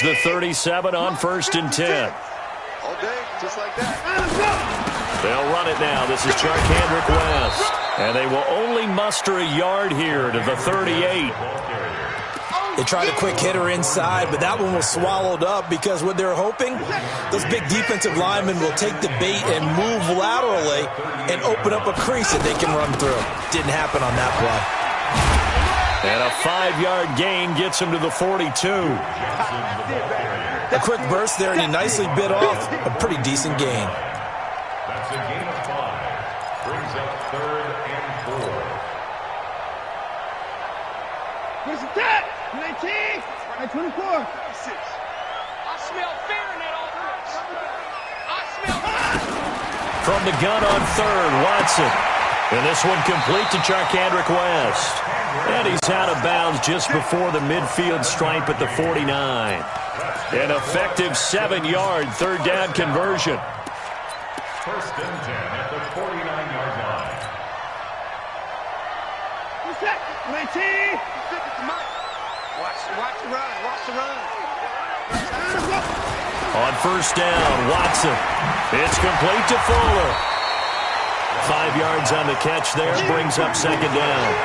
The 37 on 1st and 10. All day, just like that. They'll run it now. This is Charkandrick West. And they will only muster a yard here to the 38. They tried a quick hitter inside, but that one was swallowed up because what they're hoping, those big defensive linemen will take the bait and move laterally and open up a crease that they can run through. Didn't happen on that play. And a 5-yard gain gets him to the 42. A quick burst there, and he nicely bit off a pretty decent gain. That's a gain of 5. Brings up 3rd and 4. Where's the tap? 19, 24. I smell fear in that offense. I smell From the gun on 3rd, Watson. And this one complete to Charkandrick West. And he's out of bounds just before the midfield stripe at the 49. An effective 7-yard 3rd down conversion. 1st and 10 at the 49-yard line. Who's that? 19. Watch the run. Watch the run. On 1st down, Watson. It's complete to Fuller. 5 yards on the catch there, brings up 2nd down.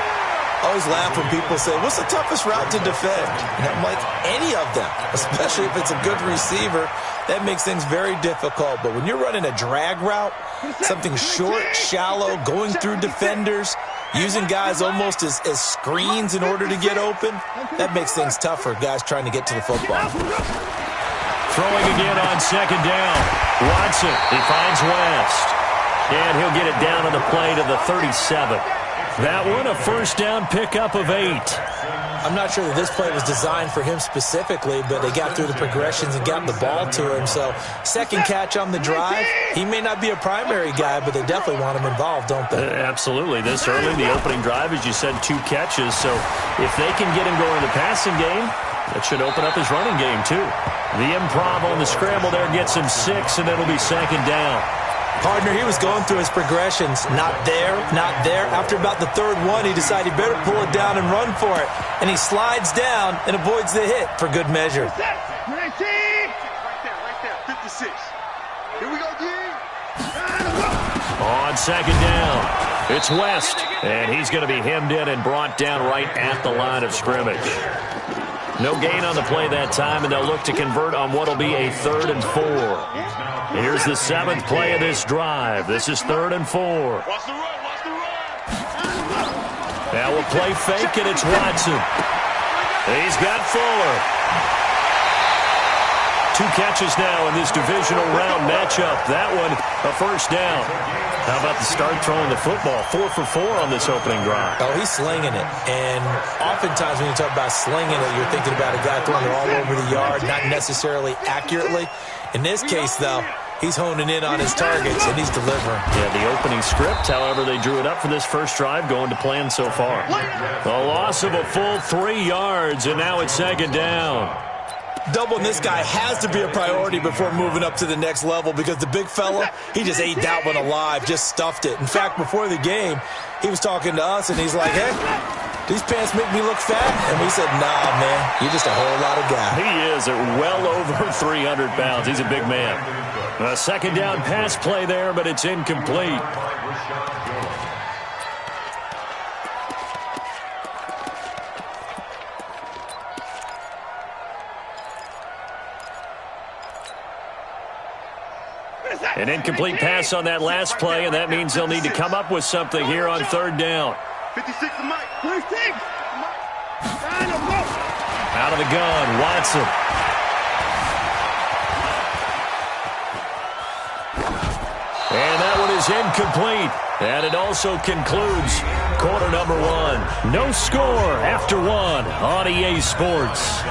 I always laugh when people say, what's the toughest route to defend? And I'm like, any of them, especially if it's a good receiver. That makes things very difficult. But when you're running a drag route, something short, shallow, going through defenders, using guys almost as screens in order to get open, that makes things tough for guys trying to get to the football. Throwing again on 2nd down. Watson, he finds West. And he'll get it down on the play to the 37. That one, a 1st down pickup of 8. I'm not sure that this play was designed for him specifically, but they got through the progressions and got the ball to him. So, 2nd catch on the drive. He may not be a primary guy, but they definitely want him involved, don't they? Absolutely. This early, the opening drive, as you said, 2 catches. So, if they can get him going in the passing game, that should open up his running game, too. The improv on the scramble there gets him 6, and it'll be 2nd down. Partner, he was going through his progressions. Not there, not there. After about the 3rd one, he decided he better pull it down and run for it. And he slides down and avoids the hit for good measure. 19. Right there. 56. Here we go, D. On 2nd down, it's West. And he's going to be hemmed in and brought down right at the line of scrimmage. No gain on the play that time, and they'll look to convert on what will be a 3rd and 4. Here's the 7th play of this drive. This is 3rd and 4. Watch the run. Now we'll play fake, and it's Watson. He's got Fuller. 2 catches now in this divisional round matchup. That one, a 1st down. How about the start throwing the football? 4 for 4 on this opening drive. Oh, he's slinging it. And oftentimes when you talk about slinging it, you're thinking about a guy throwing it all over the yard, not necessarily accurately. In this case, though, he's honing in on his targets, and he's delivering. Yeah, the opening script, however, they drew it up for this first drive, going to plan so far. A loss of a full 3 yards, and now it's 2nd down. Doubling this guy has to be a priority before moving up to the next level because the big fella, he just ate that one alive, just stuffed it. In fact, before the game, he was talking to us, and he's like, hey, these pants make me look fat? And we said, nah, man, you're just a whole lot of guy. He is at well over 300 pounds. He's a big man. A 2nd down pass play there, but it's incomplete. An incomplete pass on that last play, and that means they'll need to come up with something here on 3rd down. 56 to Mike. 36. Out of the gun, Watson. And that one is incomplete. And it also concludes quarter number 1. No score after 1 on EA Sports.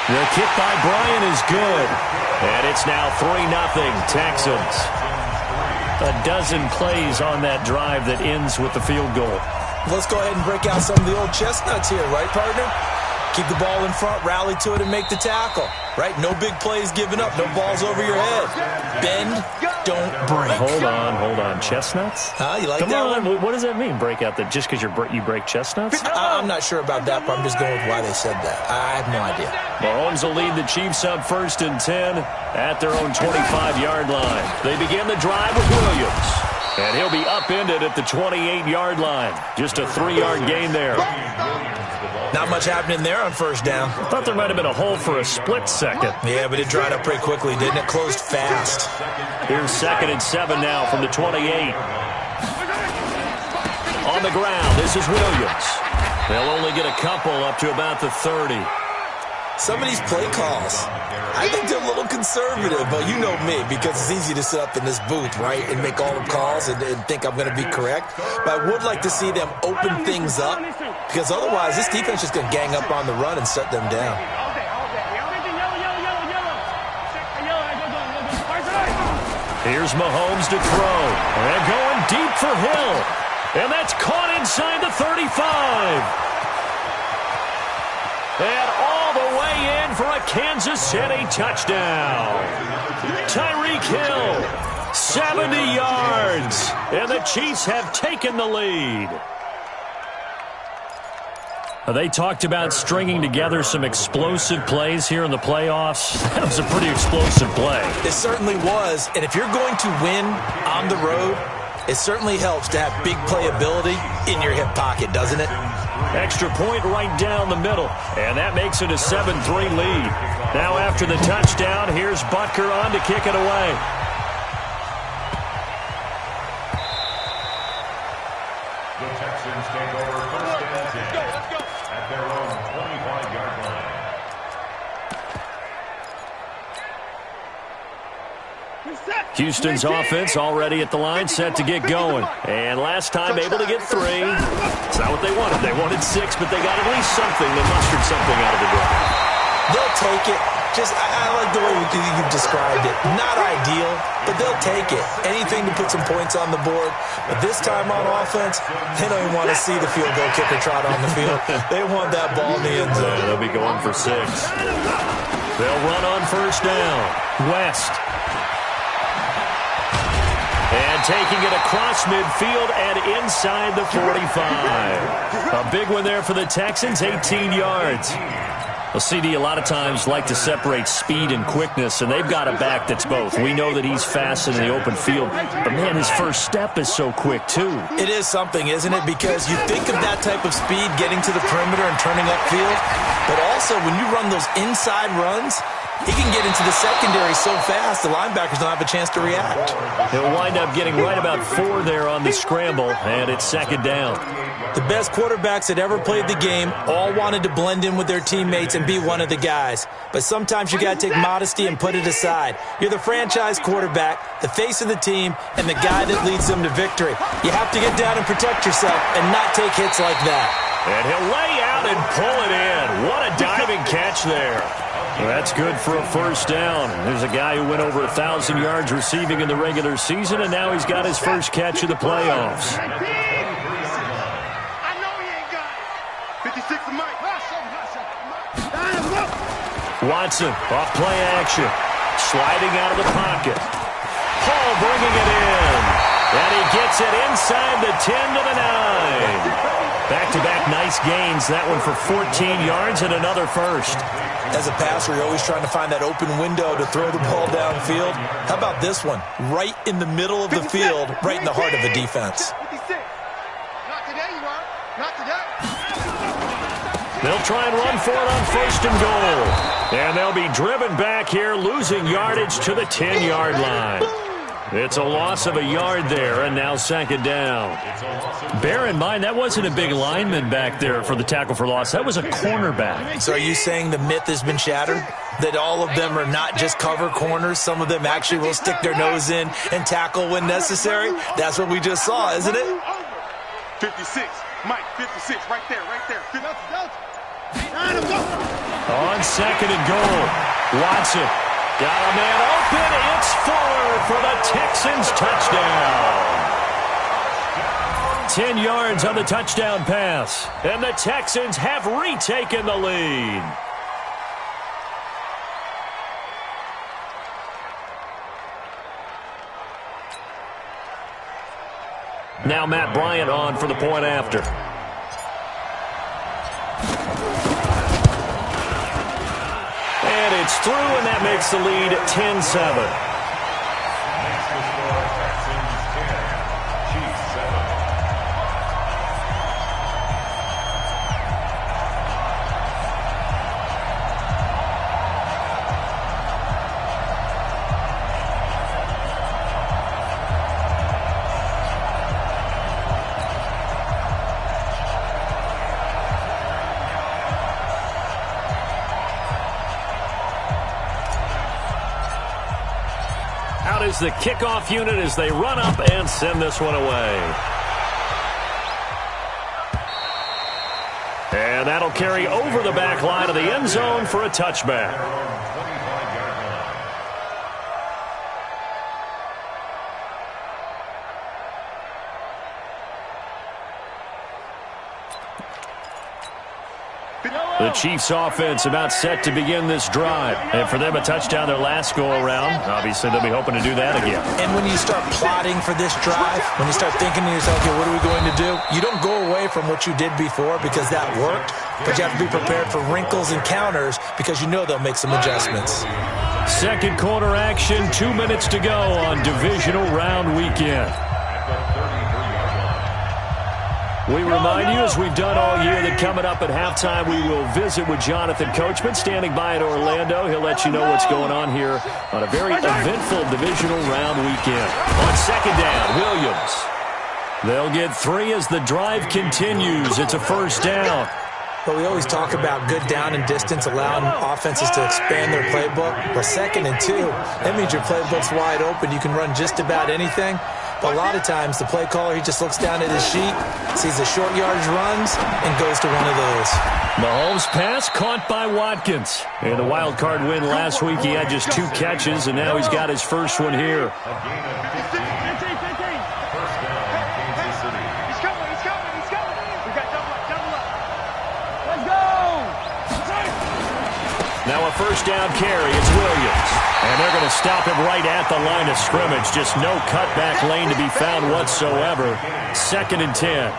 The kick by Bryant is good. And it's now 3-0 Texans. A dozen plays on that drive that ends with the field goal. Let's go ahead and break out some of the old chestnuts here, right, partner? Keep the ball in front, rally to it, and make the tackle. right? No big plays given up, no balls over your head. Bend, don't break. Hold on. Chestnuts? Huh? You like Come that on. one? What does that mean, break out the, just because you break chestnuts? I'm not sure about that, but I'm just going with why they said that. I have no idea. Mahomes will lead the Chiefs up 1st and 10 at their own 25-yard line. They begin the drive with Williams. And he'll be upended at the 28-yard line. Just a 3-yard gain there. Not much happening there on first down. Thought there might have been a hole for a split second. Yeah, but it dried up pretty quickly, didn't it? Closed fast. Here's 2nd and 7 now from the 28. On the ground, this is Williams. They'll only get a couple up to about the 30. Some of these play calls, I think they're a little conservative, but you know me, because it's easy to sit up in this booth, right, and make all the calls and think I'm going to be correct. But I would like to see them open things up, because otherwise this defense is going to gang up on the run and shut them down. Here's Mahomes to throw. And going deep for Hill. And that's caught inside the 35. And all the way in for a Kansas City touchdown. Tyreek Hill, 70 yards. And the Chiefs have taken the lead. They talked about stringing together some explosive plays here in the playoffs. That was a pretty explosive play. It certainly was. And if you're going to win on the road, it certainly helps to have big playability in your hip pocket, doesn't it? Extra point right down the middle, and that makes it a 7-3 lead. Now after the touchdown, here's Butker on to kick it away. The Texans take over 1st and 10 at their own 25-yard line. Houston's offense already at the line, set to get going. And last time able to get 3. It's not what they wanted. They wanted 6, but they got at least something. They mustered something out of the drive. They'll take it. I like the way you've described it. Not ideal, but they'll take it. Anything to put some points on the board. But this time on offense, they don't even want to see the field goal kicker trot on the field. They want that ball in the end zone. They'll be going for 6. They'll run on 1st down. West. And taking it across midfield and inside the 45. A big one there for the Texans, 18 yards. Well, CD, a lot of times like to separate speed and quickness, and they've got a back that's both. We know that he's fast in the open field, but, man, his first step is so quick, too. It is something, isn't it? Because you think of that type of speed getting to the perimeter and turning upfield, but also when you run those inside runs, he can get into the secondary so fast, the linebackers don't have a chance to react. He'll wind up getting right about 4 there on the scramble, and it's 2nd down. The best quarterbacks that ever played the game all wanted to blend in with their teammates and be one of the guys. But sometimes you got to take modesty and put it aside. You're the franchise quarterback, the face of the team, and the guy that leads them to victory. You have to get down and protect yourself and not take hits like that. And he'll lay out and pull it in. What a diving catch there. Well, that's good for a 1st down. There's a guy who went over 1,000 yards receiving in the regular season, and now he's got his first catch of the playoffs. I know he ain't got it. 56 to Mike. Watson off play action. Sliding out of the pocket. Hall bringing it in. And he gets it inside the 10 to the 9. Back-to-back nice gains. That one for 14 yards and another first. As a passer, you're always trying to find that open window to throw the ball downfield. How about this one? Right in the middle of the field, right in the heart of the defense. 56. Not today, you are. Not today. They'll try and run for it on 1st and goal. And they'll be driven back here, losing yardage to the 10-yard line. It's a loss of a yard there, and now 2nd down. Bear in mind, that wasn't a big lineman back there for the tackle for loss. That was a cornerback. So are you saying the myth has been shattered? That all of them are not just cover corners? Some of them actually will stick their nose in and tackle when necessary? That's what we just saw, isn't it? 56. Mike, 56. Right there, right there. On 2nd and goal, Watson. Got a man open. It's Fuller for the Texans touchdown. 10 yards on the touchdown pass. And the Texans have retaken the lead. Now Matt Bryant on for the point after. And it's through, and that makes the lead 10-7. Is the kickoff unit as they run up and send this one away. And that'll carry over the back line of the end zone for a touchback. The Chiefs offense about set to begin this drive. And for them, a touchdown their last go-around. Obviously, they'll be hoping to do that again. And when you start plotting for this drive, when you start thinking to yourself, okay, what are we going to do? You don't go away from what you did before because that worked, but you have to be prepared for wrinkles and counters because you know they'll make some adjustments. Second quarter action, 2 minutes to go on divisional round weekend. We remind you, as we've done all year, that coming up at halftime, we will visit with Jonathan Coachman, standing by in Orlando. He'll let you know what's going on here on a very eventful divisional round weekend. On second down, Williams. They'll get 3 as the drive continues. It's a first down. But we always talk about good down and distance, allowing offenses to expand their playbook. But 2nd and 2, that means your playbook's wide open. You can run just about anything. But a lot of times, the play caller, he just looks down at his sheet, sees the short yardage runs, and goes to one of those. Mahomes' pass caught by Watkins. In the wild card win last week, he had just 2 catches, and now he's got his first one here. Now a first down carry, it's Williams. And they're going to stop him right at the line of scrimmage. Just no cutback lane to be found whatsoever. 2nd and 10.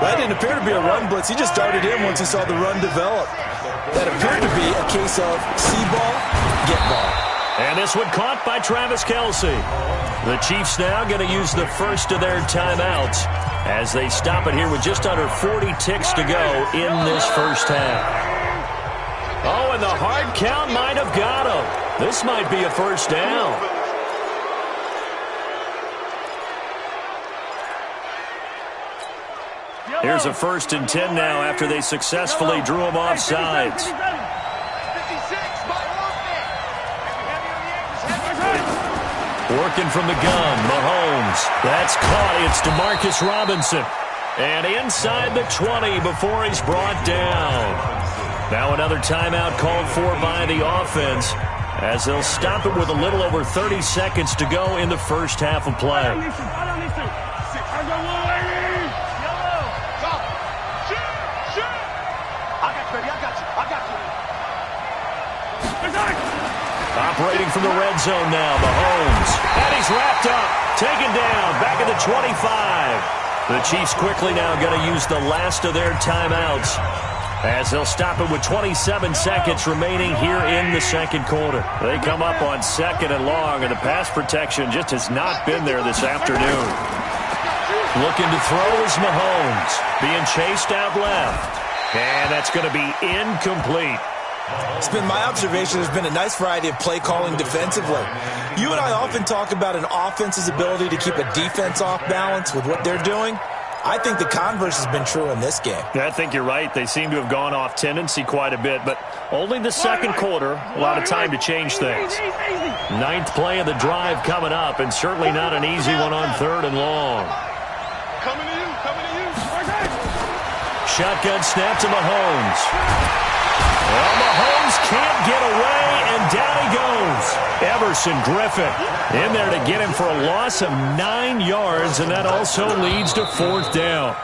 That didn't appear to be a run blitz. He just darted in once he saw the run develop. That appeared to be a case of see ball, get ball. And this one caught by Travis Kelce. The Chiefs now going to use the first of their timeouts as they stop it here with just under 40 ticks to go in this first half. Oh, and the hard count might have got him. This might be a first down. Here's a 1st and 10 now after they successfully drew him off sides. Working from the gun, Mahomes. That's caught. It's DeMarcus Robinson. And inside the 20 before he's brought down. Now another timeout called for by the offense as they'll stop it with a little over 30 seconds to go in the first half of play. Operating from the red zone now, Mahomes. And he's wrapped up, taken down, back at the 25. The Chiefs quickly now going to use the last of their timeouts as they'll stop it with 27 seconds remaining here in the second quarter. They come up on 2nd and long, and the pass protection just has not been there this afternoon. Looking to throw is Mahomes, being chased out left. And that's going to be incomplete. It's been my observation there's been a nice variety of play calling defensively. You and I often talk about an offense's ability to keep a defense off balance with what they're doing. I think the converse has been true in this game. Yeah, I think you're right. They seem to have gone off tendency quite a bit, but only the second quarter, a lot of time to change things. 9th play of the drive coming up, and certainly not an easy one on 3rd and long. Coming to you. Shotgun snap to Mahomes. Well, Mahomes can't get away, and down he goes. Everson Griffin in there to get him for a loss of 9 yards, and that also leads to 4th down.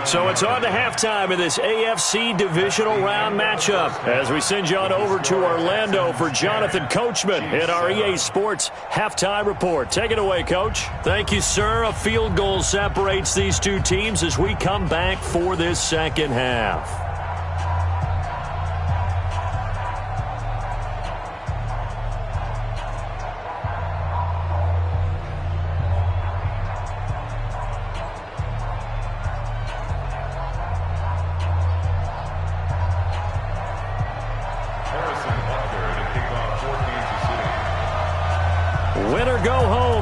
So it's on to halftime in this AFC divisional round matchup as we send you on over to Orlando for Jonathan Coachman in our EA Sports halftime report. Take it away, Coach. Thank you, sir. A field goal separates these two teams as we come back for this second half.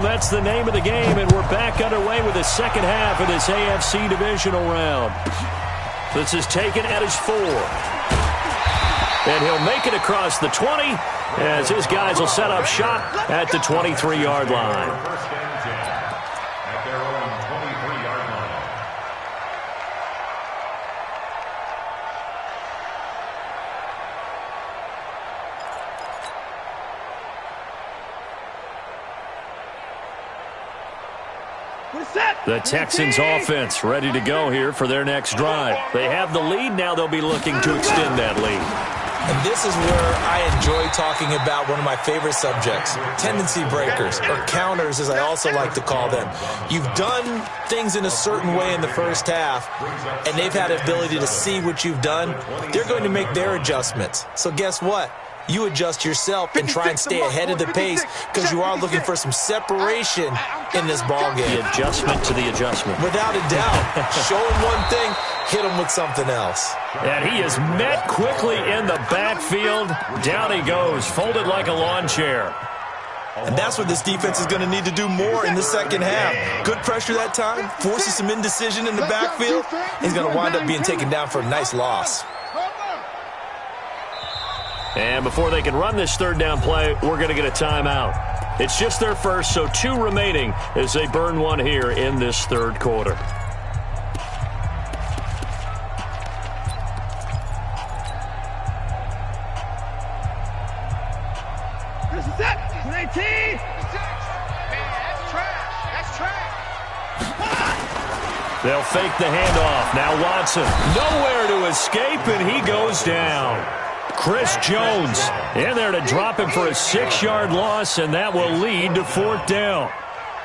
That's the name of the game, and we're back underway with the second half of this AFC divisional round. This is taken at his 4. And he'll make it across the 20 as his guys will set up shop at the 23-yard line. First and 10 at their own 23-yard line. The Texans offense ready to go here for their next drive. They have the lead. Now they'll be looking to extend that lead. And this is where I enjoy talking about one of my favorite subjects, tendency breakers, or counters as I also like to call them. You've done things in a certain way in the first half, and they've had the ability to see what you've done. They're going to make their adjustments. So guess what? You adjust yourself and try and stay ahead of the pace because you are looking for some separation in this ball game. The adjustment to the adjustment. Without a doubt. Show him one thing, hit him with something else. And he is met quickly in the backfield. Down he goes, folded like a lawn chair. And that's what this defense is going to need to do more in the second half. Good pressure that time, forces some indecision in the backfield. He's going to wind up being taken down for a nice loss. And before they can run this third down play, we're going to get a timeout. It's just their first, so 2 remaining as they burn one here in this third quarter. This is it. 19. Man, that's trash. That's trash. They'll fake the handoff. Now Watson, nowhere to escape, and he goes down. Chris Jones in there to drop him for a 6-yard loss, and that will lead to 4th down.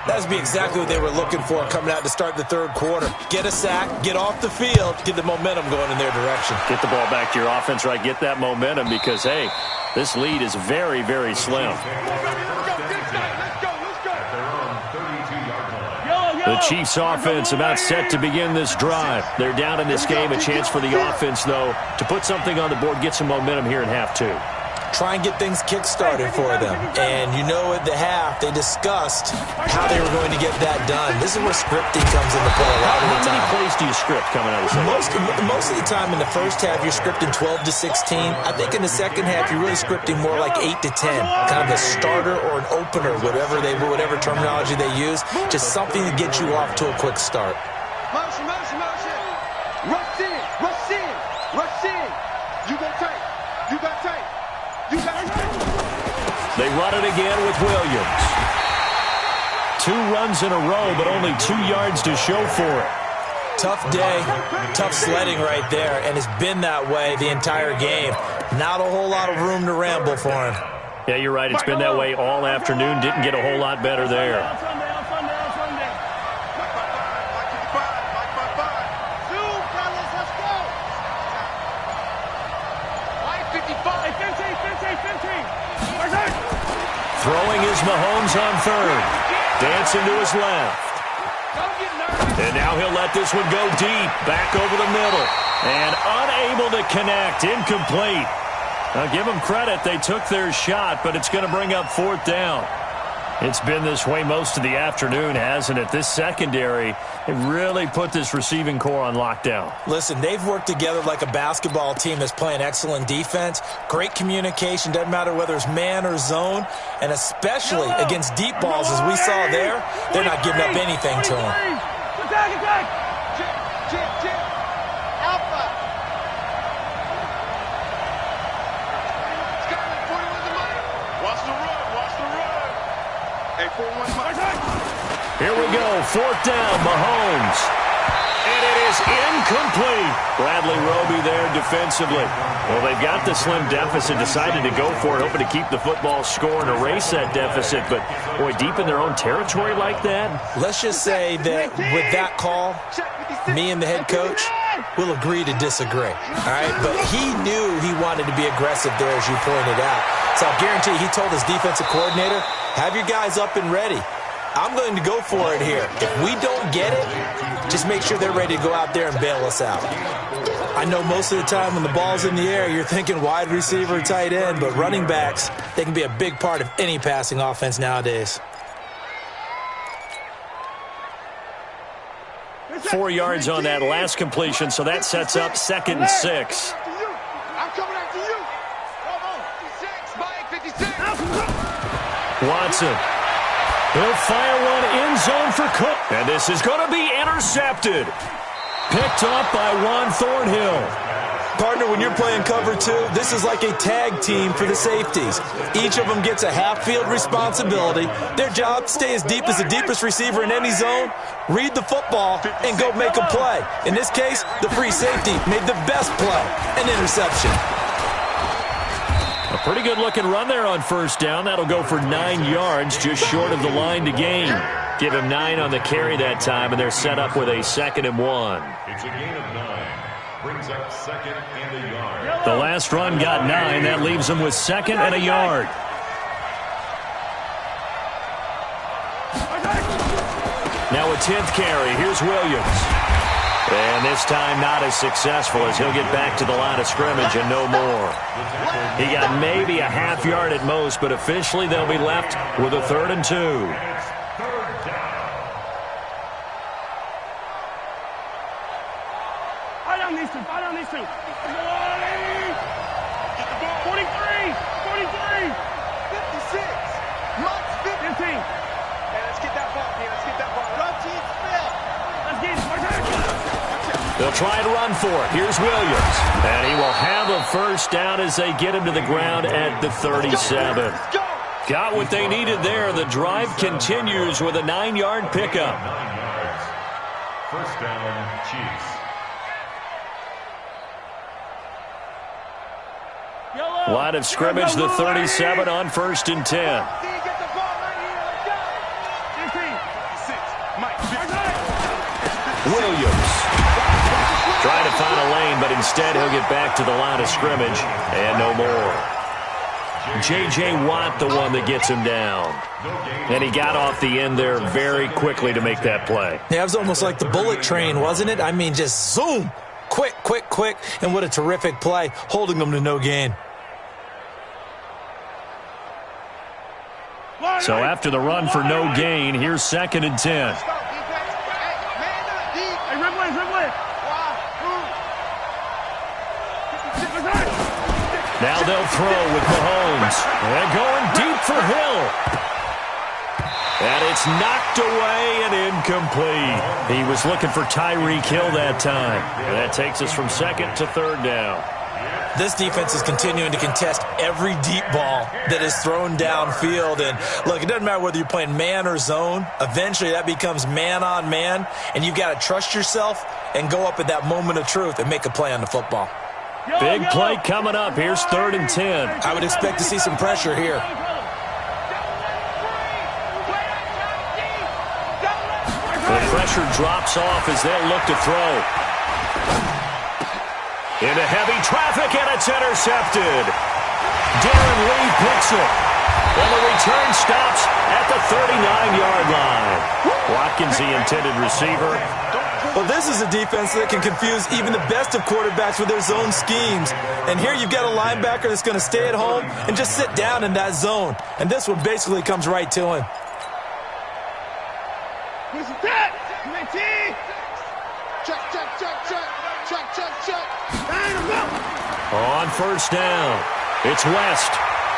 That's be exactly what they were looking for coming out to start the third quarter. Get a sack, get off the field, get the momentum going in their direction. Get the ball back to your offense, right? Get that momentum because, hey, this lead is very, very slim. The Chiefs offense about set to begin this drive. They're down in this game. A chance for the offense, though, to put something on the board, get some momentum here in half 2. Try and get things kick-started for them. And you know at the half, they discussed how they were going to get that done. This is where scripting comes into play a lot of the time. How many plays do you script coming out of the second? Most of the time in the first half, you're scripting 12 to 16. I think in the second half, you're really scripting more like 8 to 10. Kind of a starter or an opener, whatever terminology they use. Just something to get you off to a quick start. Motion, motion, motion. Rush in, rush in, rush in. You got tight. You got tight. You got tight. They run it again with Williams. 2 runs in a row, but only 2 yards to show for it. Tough day, tough sledding right there, and it's been that way the entire game. Not a whole lot of room to ramble for him. Yeah, you're right. It's been that way all afternoon. Didn't get a whole lot better there. Throwing is Mahomes on third. Dancing to his left. And now he'll let this one go deep. Back over the middle. And unable to connect. Incomplete. Now give them credit. They took their shot, but it's going to bring up 4th down. It's been this way most of the afternoon, hasn't it? This secondary, it really put this receiving core on lockdown. Listen, they've worked together like a basketball team that's playing excellent defense. Great communication, doesn't matter whether it's man or zone. And especially against deep balls, as we saw there, they're not giving up anything to them. Attack, attack. Chip. Alpha. Skyler, 41's the money. Watch the run, watch the run. Hey, 4-1 Mike. Here we go, 4th down, Mahomes. And it is incomplete. Bradley Roby there defensively. Well, they've got the slim deficit, decided to go for it, hoping to keep the football score and erase that deficit. But, boy, deep in their own territory like that. Let's just say that with that call, me and the head coach will agree to disagree. All right? But he knew he wanted to be aggressive there, as you pointed out. So I guarantee he told his defensive coordinator, have your guys up and ready. I'm going to go for it here. If we don't get it, just make sure they're ready to go out there and bail us out. I know most of the time when the ball's in the air, you're thinking wide receiver, tight end, but running backs, they can be a big part of any passing offense nowadays. 4 yards on that last completion, so that sets up 2nd and 6. I'm coming after you. Come on. 56, Mike, 56. Watson. He'll fire one end zone for Cook. And this is going to be intercepted. Picked up by Juan Thornhill. Partner, when you're playing cover two, this is like a tag team for the safeties. Each of them gets a half-field responsibility. Their job, stay as deep as the deepest receiver in any zone, read the football, and go make a play. In this case, the free safety made the best play, an interception. A pretty good-looking run there on first down. That'll go for 9 yards, just short of the line to gain. Give him 9 on the carry that time, and they're set up with a 2nd and 1. It's a gain of 9. Brings up 2nd and a yard. The last run got 9. That leaves them with 2nd and a yard. Now a 10th carry. Here's Williams. And this time not as successful as he'll get back to the line of scrimmage and no more. He got maybe a half yard at most, but officially they'll be left with a 3rd and 2. Fight on these two. Fight on these two. 43. 43. 56. Mike's 50. 15. Hey, let's get that ball, man. Let's get that ball. Run, team, spell. Let's get it. They'll try and run for it. Here's Williams. And he will have a first down as they get him to the ground at the 37. Got what they needed there. The drive continues with a 9-yard pickup. 9 yards. First down, Chiefs. Line of scrimmage, the 37 on 1st and 10. Get the ball right here. Let's go. 15. 56. Mike, 50. Williams. Trying to find a lane, but instead he'll get back to the line of scrimmage and no more. J.J. Watt, the one that gets him down. And he got off the end there very quickly to make that play. Yeah, it was almost like the bullet train, wasn't it? I mean, just zoom. Quick, quick, quick. And what a terrific play, holding them to no gain. So after the run for no gain, here's 2nd and 10. Now they'll throw with Mahomes. They're going deep for Hill. And it's knocked away and incomplete. He was looking for Tyreek Hill that time. And that takes us from 2nd to 3rd down. This defense is continuing to contest every deep ball that is thrown downfield. And, look, it doesn't matter whether you're playing man or zone. Eventually that becomes man on man, and you've got to trust yourself and go up at that moment of truth and make a play on the football. Big play coming up. Here's 3rd and 10. I would expect to see some pressure here. The pressure drops off as they'll look to throw. Into heavy traffic, and it's intercepted. Darren Lee picks it. And the return stops at the 39-yard line. Watkins, the intended receiver. Well, this is a defense that can confuse even the best of quarterbacks with their zone schemes. And here you've got a linebacker that's going to stay at home and just sit down in that zone. And this one basically comes right to him. Who's that? Check, check, check, check. Check, check, check. On first down, it's West.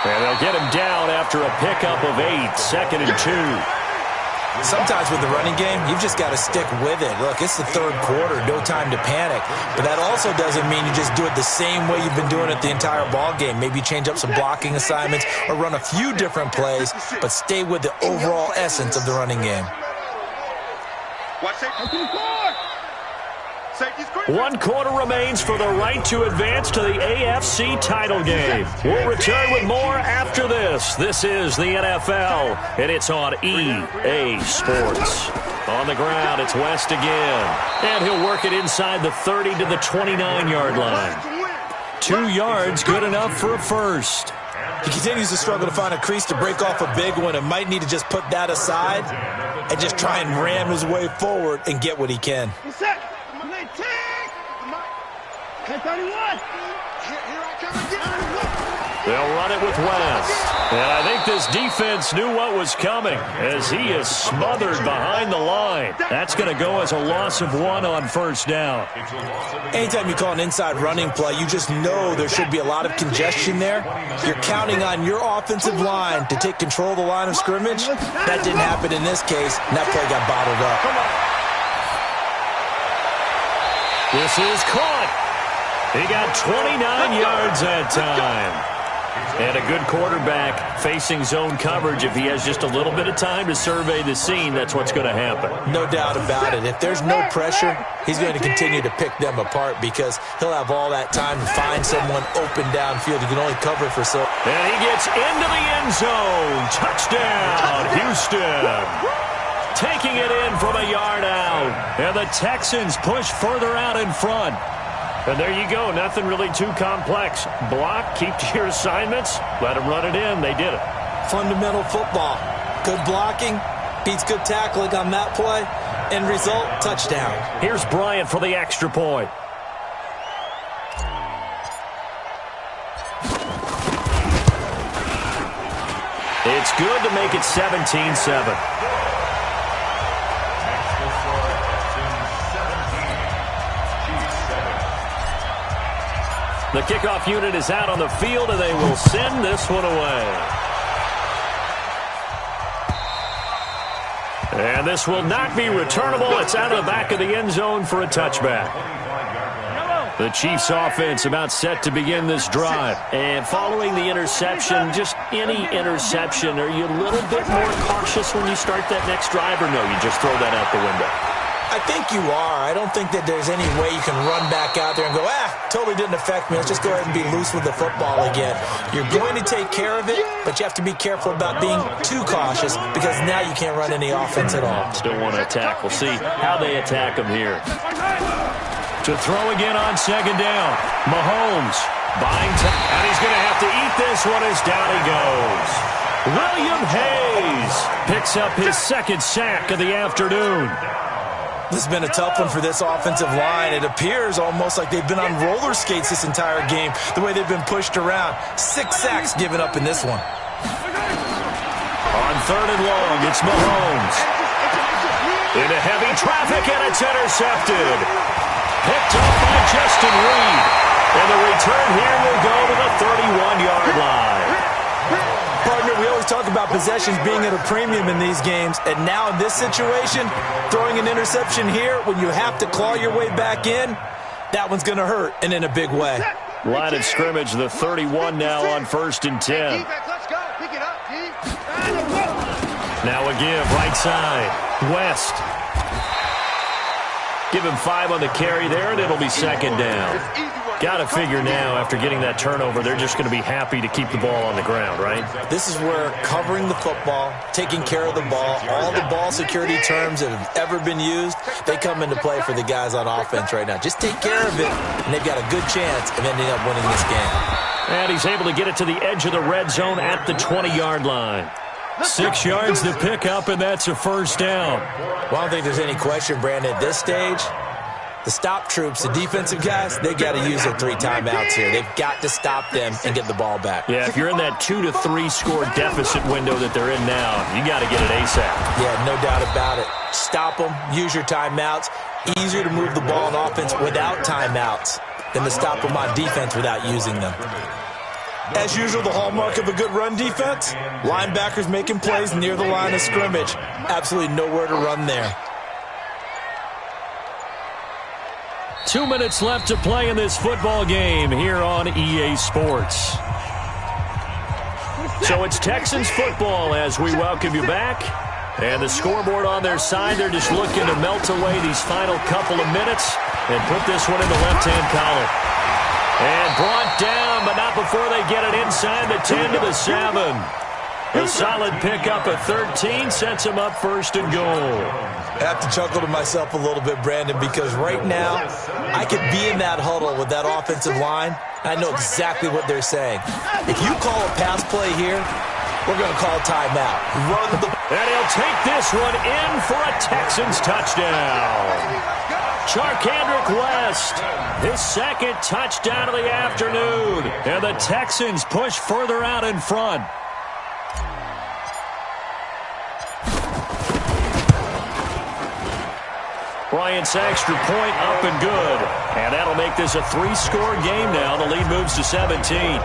And they'll get him down after a pickup of 8, 2nd and 2. Sometimes with the running game, you've just got to stick with it. Look, it's the 3rd quarter, no time to panic. But that also doesn't mean you just do it the same way you've been doing it the entire ball game. Maybe change up some blocking assignments or run a few different plays, but stay with the overall essence of the running game. Watch it. 1 quarter remains for the right to advance to the AFC title game. We'll return with more after this. This is the NFL, and it's on EA Sports. On the ground, it's West again. And he'll work it inside the 30 to the 29-yard line. 2 yards, good enough for a first. He continues to struggle to find a crease to break off a big one and might need to just put that aside and just try and ram his way forward and get what he can. They'll run it with West. And I think this defense knew what was coming as he is smothered behind the line. That's going to go as a loss of 1 on first down. Anytime you call an inside running play, you just know there should be a lot of congestion there. You're counting on your offensive line to take control of the line of scrimmage. That didn't happen in this case, and that play got bottled up. This is caught. He got 29 yards that time. And a good quarterback facing zone coverage. If he has just a little bit of time to survey the scene, that's what's going to happen. No doubt about it. If there's no pressure, he's going to continue to pick them apart because he'll have all that time to find someone open downfield. He can only cover for so. And he gets into the end zone. Touchdown, Houston. Taking it in from a yard out. And the Texans push further out in front. And there you go. Nothing really too complex. Block, keep to your assignments, let them run it in. They did it. Fundamental football. Good blocking, beats good tackling on that play. End result, touchdown. Here's Bryant for the extra point. It's good to make it 17-7. The kickoff unit is out on the field, and they will send this one away. And this will not be returnable. It's out of the back of the end zone for a touchback. The Chiefs offense about set to begin this drive. And following the interception, just any interception, are you a little bit more cautious when you start that next drive, or no, you just throw that out the window? I think you are. I don't think that there's any way you can run back out there and go, totally didn't affect me. Let's just go ahead and be loose with the football again. You're going to take care of it, but you have to be careful about being too cautious because now you can't run any offense at all. Still want to attack. We'll see how they attack them here. To throw again on second down. Mahomes buying time, and he's going to have to eat this one as down he goes. William Hayes picks up his second sack of the afternoon. This has been a tough one for this offensive line. It appears almost like they've been on roller skates this entire game, the way they've been pushed around. 6 sacks given up in this one. On third and long, it's Mahomes. Into heavy traffic, and it's intercepted. Picked up by Justin Reed. And the return here will go to the 31-yard line. Partner, we always talk about possessions being at a premium in these games, and now in this situation, throwing an interception here when you have to claw your way back in, that one's going to hurt, and in a big way. Line of scrimmage, the 31 now on 1st and 10. Now a give, right side, West. Give him 5 on the carry there, and it'll be second down. Got to figure now, after getting that turnover, they're just going to be happy to keep the ball on the ground, right? This is where covering the football, taking care of the ball, all the ball security terms that have ever been used, they come into play for the guys on offense right now. Just take care of it, and they've got a good chance of ending up winning this game. And he's able to get it to the edge of the red zone at the 20-yard line. 6 yards to pick up, and that's a first down. Well, I don't think there's any question, Brandon, at this stage. The stop troops, the defensive guys, they got to use their 3 timeouts here. They've got to stop them and get the ball back. Yeah, if you're in that 2 to 3 score deficit window that they're in now, you got to get it ASAP. Yeah, no doubt about it. Stop them, use your timeouts. Easier to move the ball on offense without timeouts than to stop them on defense without using them. As usual, the hallmark of a good run defense, linebackers making plays near the line of scrimmage. Absolutely nowhere to run there. 2 minutes left to play in this football game here on EA Sports. So it's Texans football as we welcome you back. And the scoreboard on their side, they're just looking to melt away these final couple of minutes and put this one in the left-hand column. And brought down, but not before they get it inside the 10 to the 7. A solid pickup of 13 sets him up first and goal. I have to chuckle to myself a little bit, Brandon, because right now I could be in that huddle with that offensive line. I know exactly what they're saying. If you call a pass play here, we're going to call timeout. Run the... And he'll take this one in for a Texans touchdown. Charkandrick West, his second touchdown of the afternoon. And the Texans push further out in front. Bryant's extra point up and good. And that'll make this a 3-score game now. The lead moves to 17.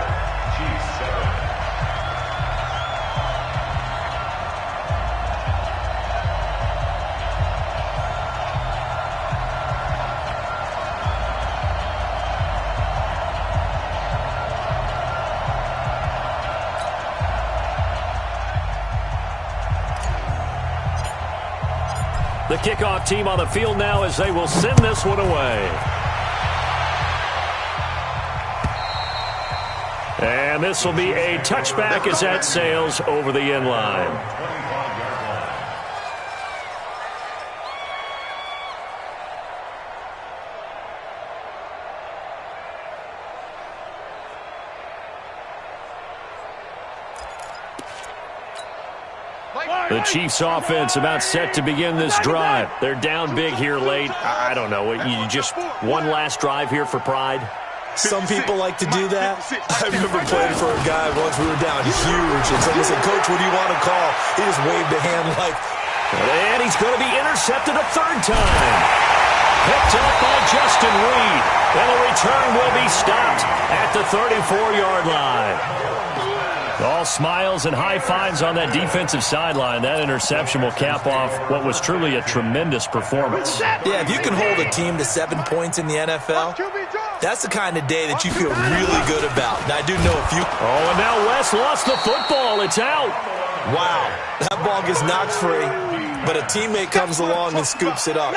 The kickoff team on the field now as they will send this one away. And this will be a touchback as that sails over the end line. The Chiefs offense about set to begin this drive. They're down big here late. I don't know. You just one last drive here for pride? Some people like to do that. I remember playing for a guy once we were down huge, and someone said, "Coach, what do you want to call?" He just waved a hand like... And he's going to be intercepted a third time. Picked up by Justin Reed. And the return will be stopped at the 34-yard line. All smiles and high fives on that defensive sideline. That interception will cap off what was truly a tremendous performance. Yeah, if you can hold a team to 7 points in the NFL, that's the kind of day that you feel really good about. Now, I do know if you... Oh, and now West lost the football. It's out. Wow, that ball gets knocked free, but a teammate comes along and scoops it up.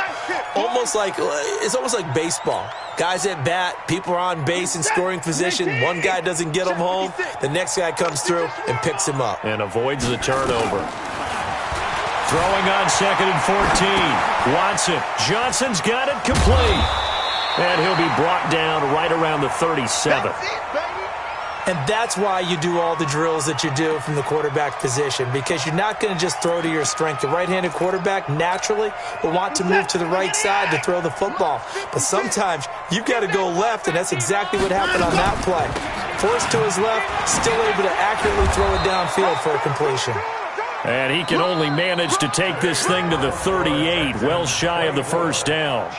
It's almost like baseball. Guys at bat, people are on base in scoring position. One guy doesn't get him home. The next guy comes through and picks him up. And avoids the turnover. Throwing on 2nd and 14. Watson. Johnson's got it complete. And he'll be brought down right around the 37th. And that's why you do all the drills that you do from the quarterback position, because you're not going to just throw to your strength. The right-handed quarterback naturally will want to move to the right side to throw the football. But sometimes you've got to go left, and that's exactly what happened on that play. Forced to his left, still able to accurately throw it downfield for a completion. And he can only manage to take this thing to the 38, well shy of the first down.